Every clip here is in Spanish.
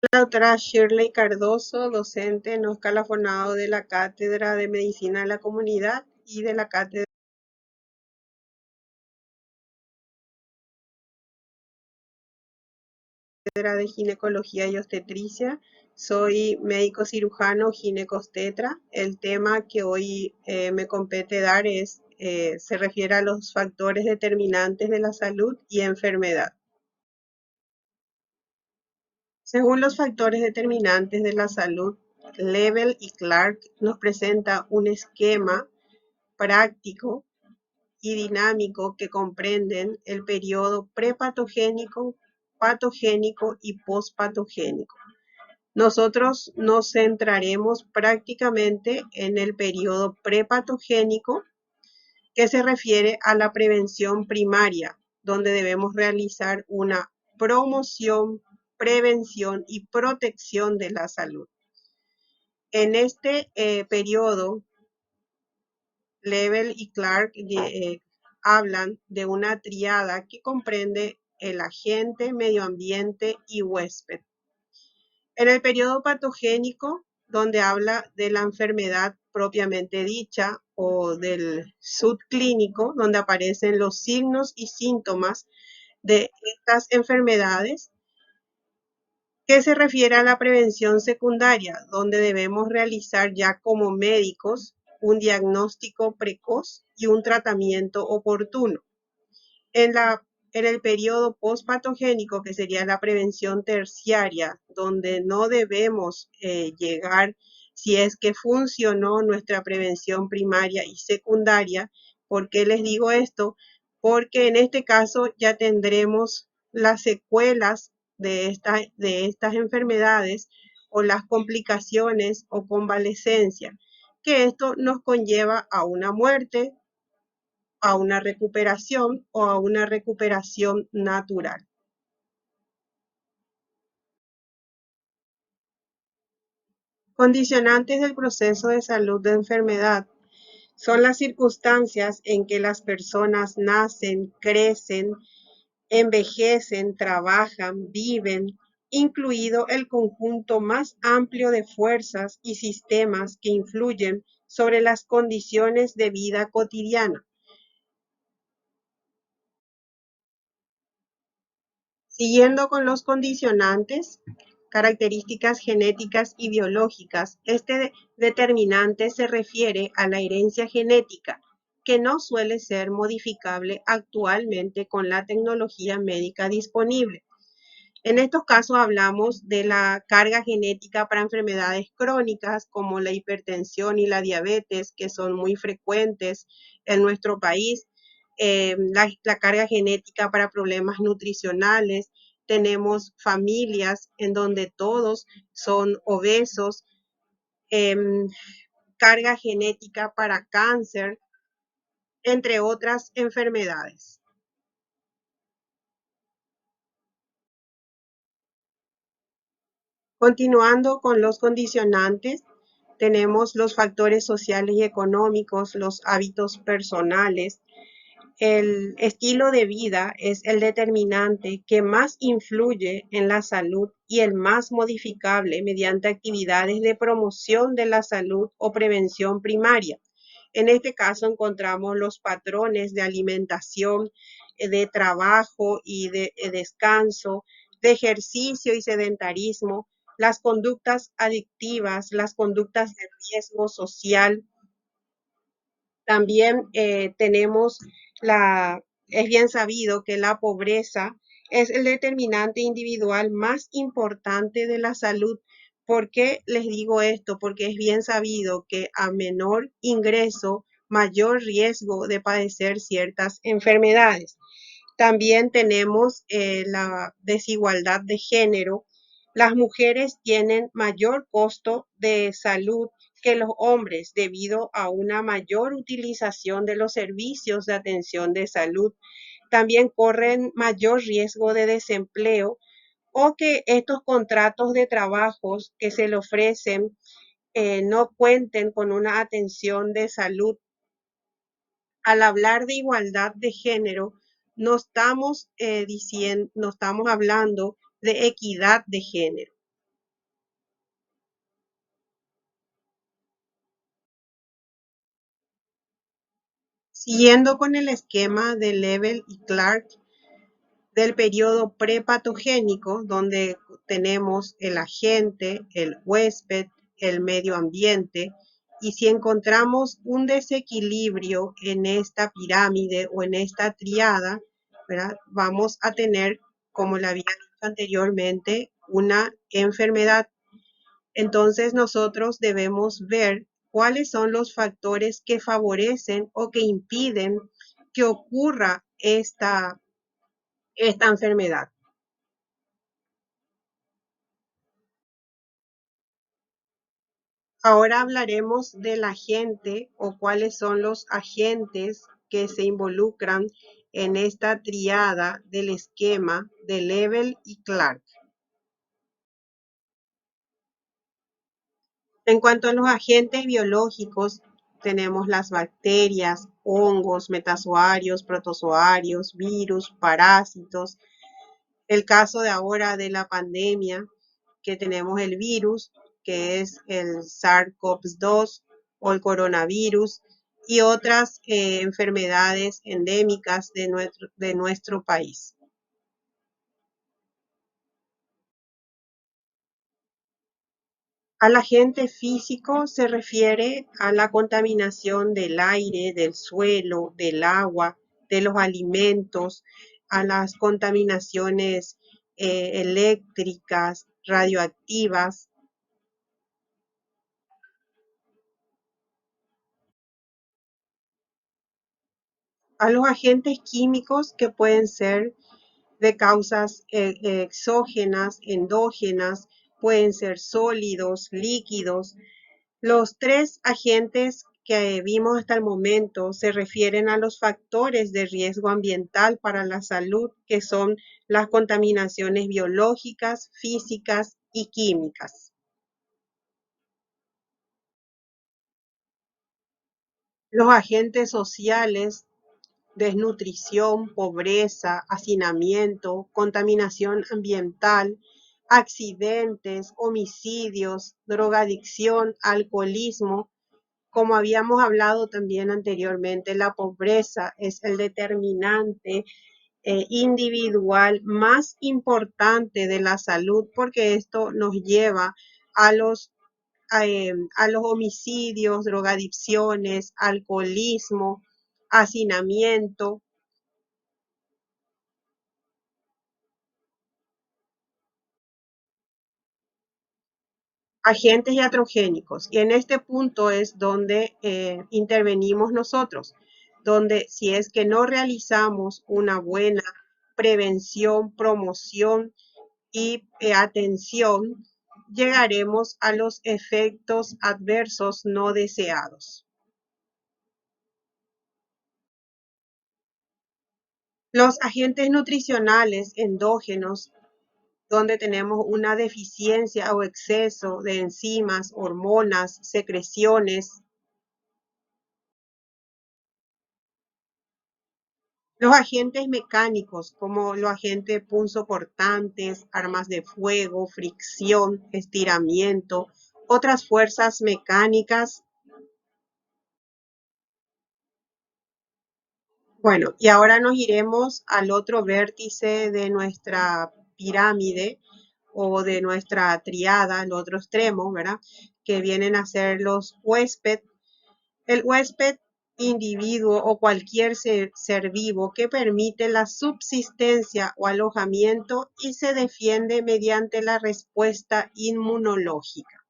La doctora Shirley Cardoso, docente no escalafonado de la Cátedra de Medicina de la Comunidad y de la Cátedra de Ginecología y Obstetricia. Soy médico cirujano ginecostetra. El tema que hoy me compete dar se refiere a los factores determinantes de la salud y enfermedad. Según los factores determinantes de la salud, Lebel y Clark nos presenta un esquema práctico y dinámico que comprenden el periodo prepatogénico, patogénico y pospatogénico. Nosotros nos centraremos prácticamente en el periodo prepatogénico, que se refiere a la prevención primaria, donde debemos realizar una promoción, prevención y protección de la salud. En este periodo, Lebel y Clark hablan de una triada que comprende el agente, medio ambiente y huésped. En el periodo patogénico, donde habla de la enfermedad propiamente dicha o del subclínico, donde aparecen los signos y síntomas de estas enfermedades, que se refiere a la prevención secundaria, donde debemos realizar ya como médicos un diagnóstico precoz y un tratamiento oportuno. En, la, en el periodo postpatogénico, que sería la prevención terciaria, donde no debemos llegar si es que funcionó nuestra prevención primaria y secundaria. ¿Por qué les digo esto? Porque en este caso ya tendremos las secuelas de estas enfermedades o las complicaciones o convalescencia, que esto nos conlleva a una muerte, a una recuperación o a una recuperación natural. Condicionantes del proceso de salud de enfermedad son las circunstancias en que las personas nacen, crecen, envejecen, trabajan, viven, incluido el conjunto más amplio de fuerzas y sistemas que influyen sobre las condiciones de vida cotidiana. Siguiendo con los condicionantes, características genéticas y biológicas, este determinante se refiere a la herencia genética, que no suele ser modificable actualmente con la tecnología médica disponible. En estos casos hablamos de la carga genética para enfermedades crónicas como la hipertensión y la diabetes, que son muy frecuentes en nuestro país. La carga genética para problemas nutricionales. Tenemos familias en donde todos son obesos. Eh, Carga genética para cáncer, entre otras enfermedades. Continuando con los condicionantes, tenemos los factores sociales y económicos, los hábitos personales. El estilo de vida es el determinante que más influye en la salud y el más modificable mediante actividades de promoción de la salud o prevención primaria. En este caso encontramos los patrones de alimentación, de trabajo y de descanso, de ejercicio y sedentarismo, las conductas adictivas, las conductas de riesgo social. También es bien sabido que la pobreza es el determinante individual más importante de la salud. ¿Por qué les digo esto? Porque es bien sabido que a menor ingreso, mayor riesgo de padecer ciertas enfermedades. También tenemos la desigualdad de género. Las mujeres tienen mayor costo de salud que los hombres debido a una mayor utilización de los servicios de atención de salud. También corren mayor riesgo de desempleo o que estos contratos de trabajos que se le ofrecen no cuenten con una atención de salud. Al hablar de igualdad de género, no estamos hablando de equidad de género. Siguiendo con el esquema de Level y Clark del periodo prepatogénico, donde tenemos el agente, el huésped, el medio ambiente, y si encontramos un desequilibrio en esta pirámide o en esta triada, ¿verdad? Vamos a tener, como le había dicho anteriormente, una enfermedad. Entonces nosotros debemos ver cuáles son los factores que favorecen o que impiden que ocurra esta enfermedad. Ahora hablaremos del agente o cuáles son los agentes que se involucran en esta triada del esquema de Level y Clark. En cuanto a los agentes biológicos, tenemos las bacterias, hongos, metazoarios, protozoarios, virus, parásitos. El caso de ahora de la pandemia, que tenemos el virus, que es el SARS-CoV-2 o el coronavirus, y otras enfermedades endémicas de nuestro país. Al agente físico se refiere a la contaminación del aire, del suelo, del agua, de los alimentos, a las contaminaciones eléctricas, radioactivas, a los agentes químicos que pueden ser de causas exógenas, endógenas, pueden ser sólidos, líquidos. Los tres agentes que vimos hasta el momento se refieren a los factores de riesgo ambiental para la salud, que son las contaminaciones biológicas, físicas y químicas. Los agentes sociales: desnutrición, pobreza, hacinamiento, contaminación ambiental, accidentes, homicidios, drogadicción, alcoholismo. Como habíamos hablado también anteriormente, la pobreza es el determinante individual más importante de la salud, porque esto nos lleva a a los homicidios, drogadicciones, alcoholismo, hacinamiento, agentes iatrogénicos. Y en este punto es donde intervenimos nosotros, donde si es que no realizamos una buena prevención, promoción y atención, llegaremos a los efectos adversos no deseados. Los agentes nutricionales endógenos, donde tenemos una deficiencia o exceso de enzimas, hormonas, secreciones. Los agentes mecánicos, como los agentes punzocortantes, armas de fuego, fricción, estiramiento, otras fuerzas mecánicas. Bueno, y ahora nos iremos al otro vértice de nuestra pirámide o de nuestra triada, el otro extremo, ¿verdad? Que vienen a ser los huéspedes. El huésped, individuo o cualquier ser vivo que permite la subsistencia o alojamiento y se defiende mediante la respuesta inmunológica.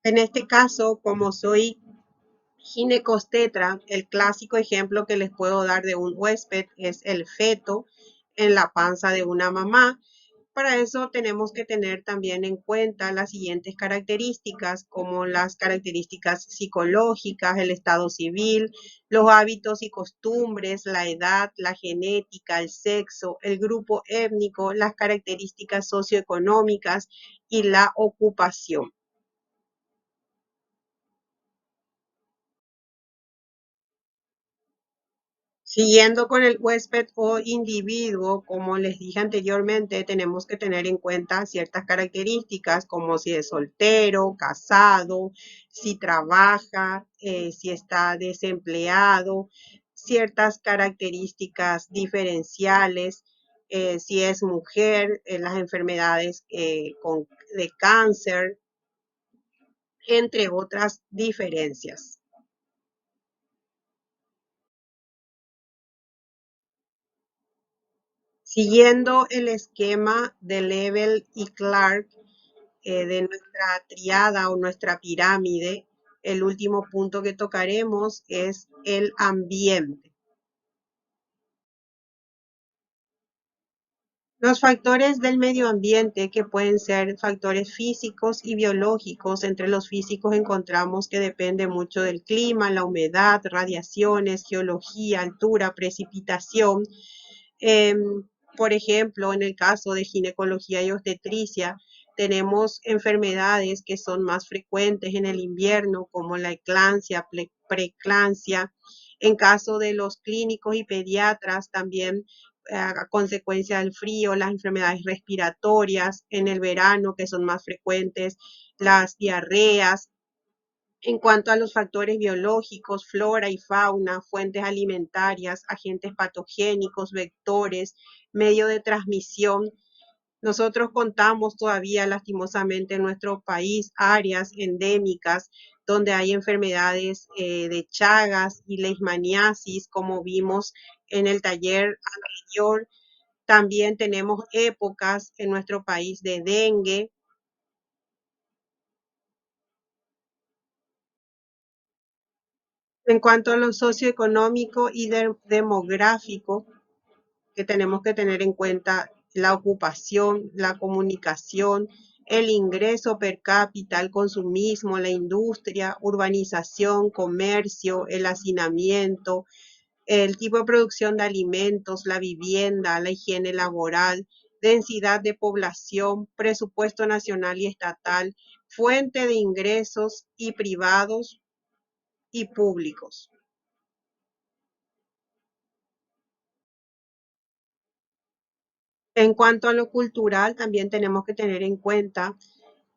En este caso, como soy ginecostetra, el clásico ejemplo que les puedo dar de un huésped es el feto en la panza de una mamá. Para eso tenemos que tener también en cuenta las siguientes características, como las características psicológicas, el estado civil, los hábitos y costumbres, la edad, la genética, el sexo, el grupo étnico, las características socioeconómicas y la ocupación. Siguiendo con el huésped o individuo, como les dije anteriormente, tenemos que tener en cuenta ciertas características como si es soltero, casado, si trabaja, si está desempleado, ciertas características diferenciales, si es mujer, las enfermedades de cáncer, entre otras diferencias. Siguiendo el esquema de Level y Clark de nuestra triada o nuestra pirámide, el último punto que tocaremos es el ambiente. Los factores del medio ambiente, que pueden ser factores físicos y biológicos, entre los físicos encontramos que depende mucho del clima, la humedad, radiaciones, geología, altura, precipitación. Por ejemplo, en el caso de ginecología y obstetricia, tenemos enfermedades que son más frecuentes en el invierno, como la eclampsia, preeclampsia. En caso de los clínicos y pediatras, también a consecuencia del frío, las enfermedades respiratorias en el verano, que son más frecuentes, las diarreas. En cuanto a los factores biológicos, flora y fauna, fuentes alimentarias, agentes patogénicos, vectores, medio de transmisión, nosotros contamos todavía lastimosamente en nuestro país áreas endémicas donde hay enfermedades de Chagas y leishmaniasis, como vimos en el taller anterior. También tenemos épocas en nuestro país de dengue. En cuanto a lo socioeconómico y demográfico, que tenemos que tener en cuenta la ocupación, la comunicación, el ingreso per cápita, el consumismo, la industria, urbanización, comercio, el hacinamiento, el tipo de producción de alimentos, la vivienda, la higiene laboral, densidad de población, presupuesto nacional y estatal, fuente de ingresos y privados y públicos. En cuanto a lo cultural, también tenemos que tener en cuenta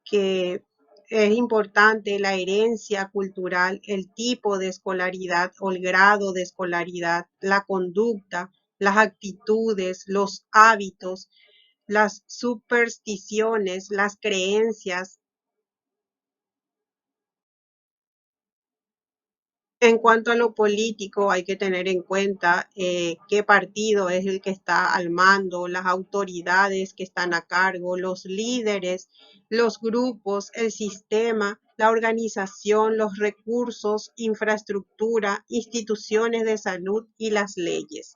que es importante la herencia cultural, el tipo de escolaridad o el grado de escolaridad, la conducta, las actitudes, los hábitos, las supersticiones, las creencias. En cuanto a lo político, hay que tener en cuenta qué partido es el que está al mando, las autoridades que están a cargo, los líderes, los grupos, el sistema, la organización, los recursos, infraestructura, instituciones de salud y las leyes.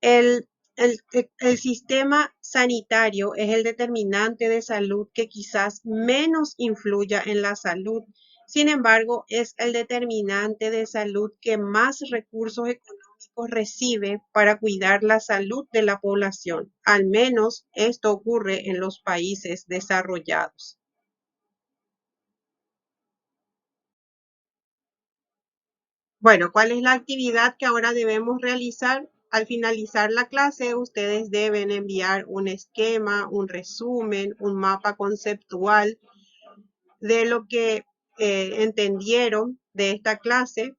El, el sistema sanitario es el determinante de salud que quizás menos influya en la salud. Sin embargo, es el determinante de salud que más recursos económicos recibe para cuidar la salud de la población. Al menos esto ocurre en los países desarrollados. Bueno, ¿cuál es la actividad que ahora debemos realizar? Al finalizar la clase, ustedes deben enviar un esquema, un resumen, un mapa conceptual de lo que entendieron de esta clase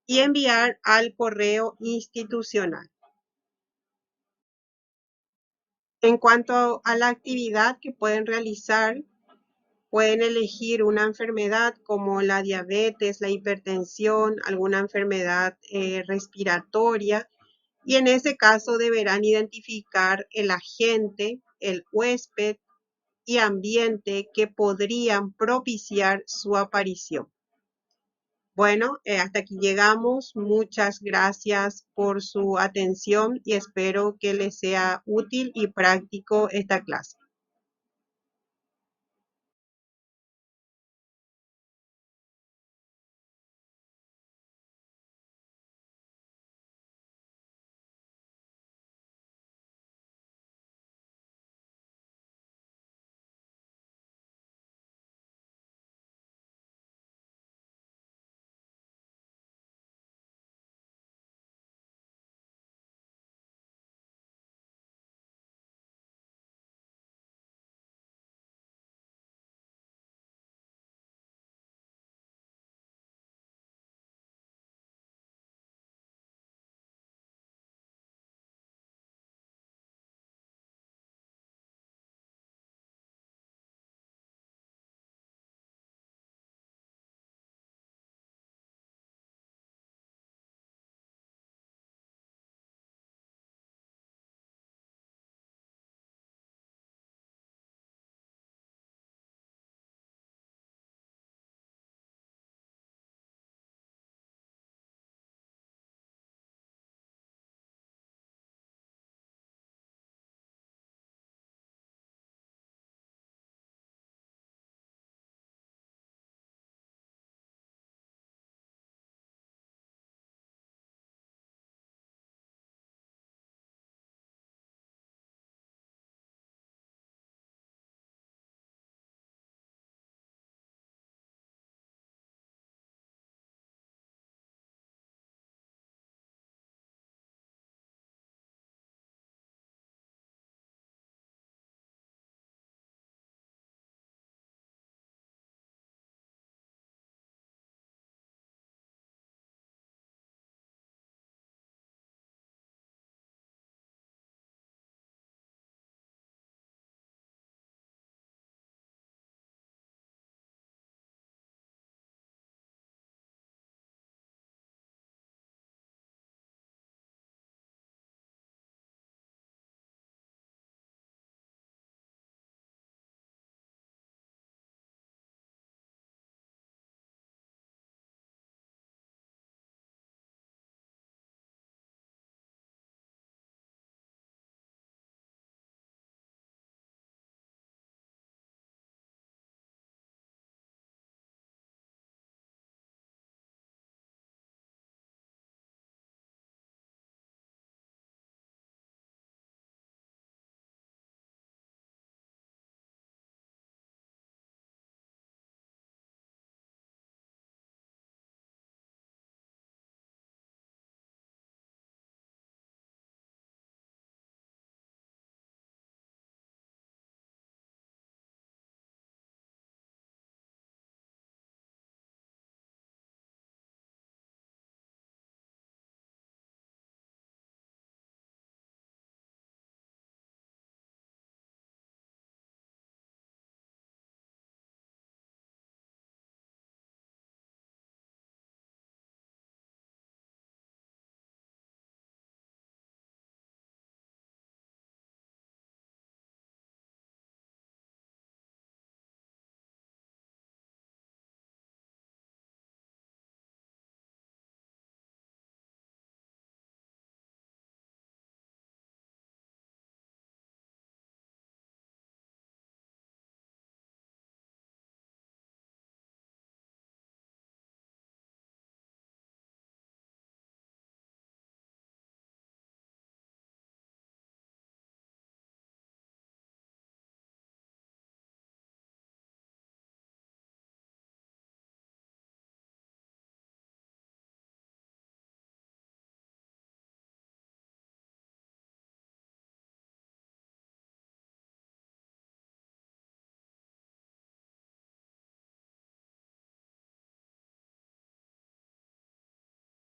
y enviar al correo institucional. En cuanto a la actividad que pueden realizar, pueden elegir una enfermedad como la diabetes, la hipertensión, alguna enfermedad respiratoria. Y en ese caso deberán identificar el agente, el huésped y ambiente que podrían propiciar su aparición. Bueno, hasta aquí llegamos. Muchas gracias por su atención y espero que les sea útil y práctico esta clase.